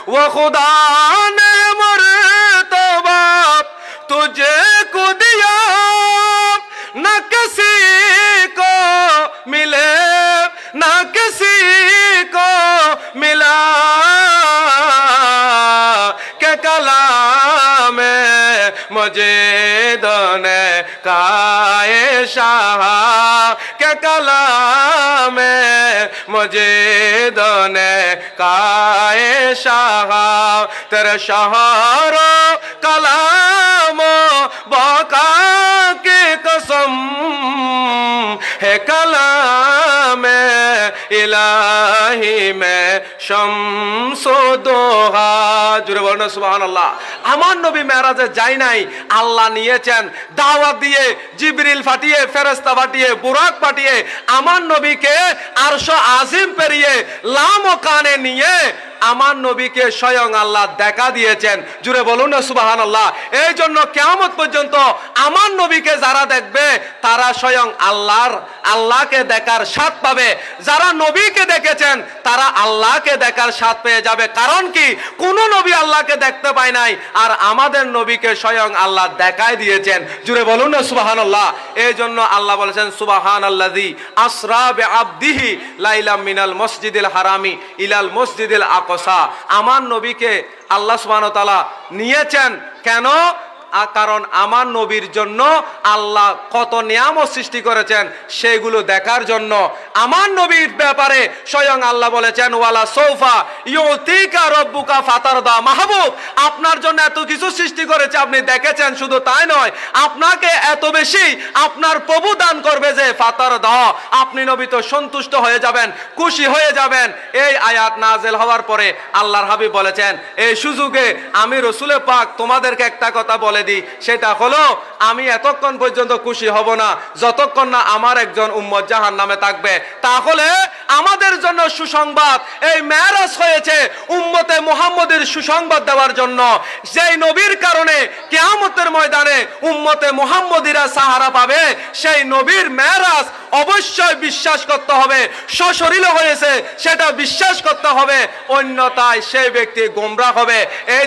वो खुदा ने मर्तबा तुझे को दिया न किसी को मिले न किसी को मिला के कलाम मुझे दोने काए शाह के कलाम मुझे दोने काए शाह तेरे शहरो कलामो बाका की कसम है कलाम इलाही में शम्सो दोहा। जुड़े बोलना सुबहानाल्लाह। আমার নবী মেরাজে যায় নাই, আল্লাহ নিয়েছেন দাওয়াত দিয়ে, জিবরিল পাঠিয়ে, ফেরেশতা পাঠিয়ে, বুরাক পাঠিয়ে আমার নবীকে আরশ আজিম পেরিয়ে লামকানে নিয়ে আমার নবীকে স্বয়ং আল্লাহ দেখা দিয়েছেন। জুড়ে বলুন না সুবহানাল্লাহ। এই জন্য কিয়ামত পর্যন্ত আমার নবীকে যারা দেখবে তারা স্বয়ং আল্লাহকে দেখার স্বাদ পাবে। যারা নবীকে দেখেছেন তারা আল্লাহকে দেখার স্বাদ পেয়ে যাবে। কারণ কি, কোন নবী আল্লাহকে দেখতে পায় নাই, আর আমাদের নবীকে স্বয়ং আল্লাহ দেখাই দিয়েছেন। জুড়ে বলুন না সুবহানাল্লাহ। এই জন্য আল্লাহ বলেছেন সুবহানাল্লাযী আসরা বিআবদিহি লাইলাম মিনাল মসজিদিল হারামি ইলাল মসজিদিল আকসা। আমার নবীকে আল্লাহ সুবহানাহু ওয়া তাআলা নিয়েছেন কেন? কারণ আমার নবীর জন্য আল্লাহ কত নিয়ামত সৃষ্টি করেছেন সেগুলো দেখার জন্য। আমার নবীর ব্যাপারে স্বয়ং আল্লাহ বলেছেন ওয়ালা সৌফা ইউতিকা রব্বুকা ফাতারদা। মাহবুব, আপনার জন্য এত কিছু সৃষ্টি করেছে, আপনি দেখেছেন। শুধু তাই নয়, আপনাকে এত বেশি আপনার প্রভু দান করবে যে ফাতারদা, আপনি নবী তো সন্তুষ্ট হয়ে যাবেন, খুশি হয়ে যাবেন। এই আয়াত নাযিল হওয়ার পরে আল্লাহর হাবিব বলেছেন এই সুযোগে আমি রাসূল পাক তোমাদেরকে একটা কথা বলে দিই, সেটা হলো আমি এতক্ষণ পর্যন্ত খুশি হব না যতক্ষণ না আমার একজন উম্মত জাহান্নামে থাকবে। তাহলে আমাদের জন্য সুসংবাদ, এই মেরাজ হয়েছে উম্মতে মুহাম্মদের সুসংবাদ দেওয়ার জন্য। যেই নবীর কারণে কিয়ামতের ময়দানে উম্মতে মুহাম্মদীরা সাহারা পাবে, সেই নবীর মেরাজ অবশ্যই বিশ্বাস করতে হবে। সশরীরে হয়েছে সেটা বিশ্বাস করতে হবে, অন্যথায় সেই ব্যক্তি গোমরাহ হবে। এই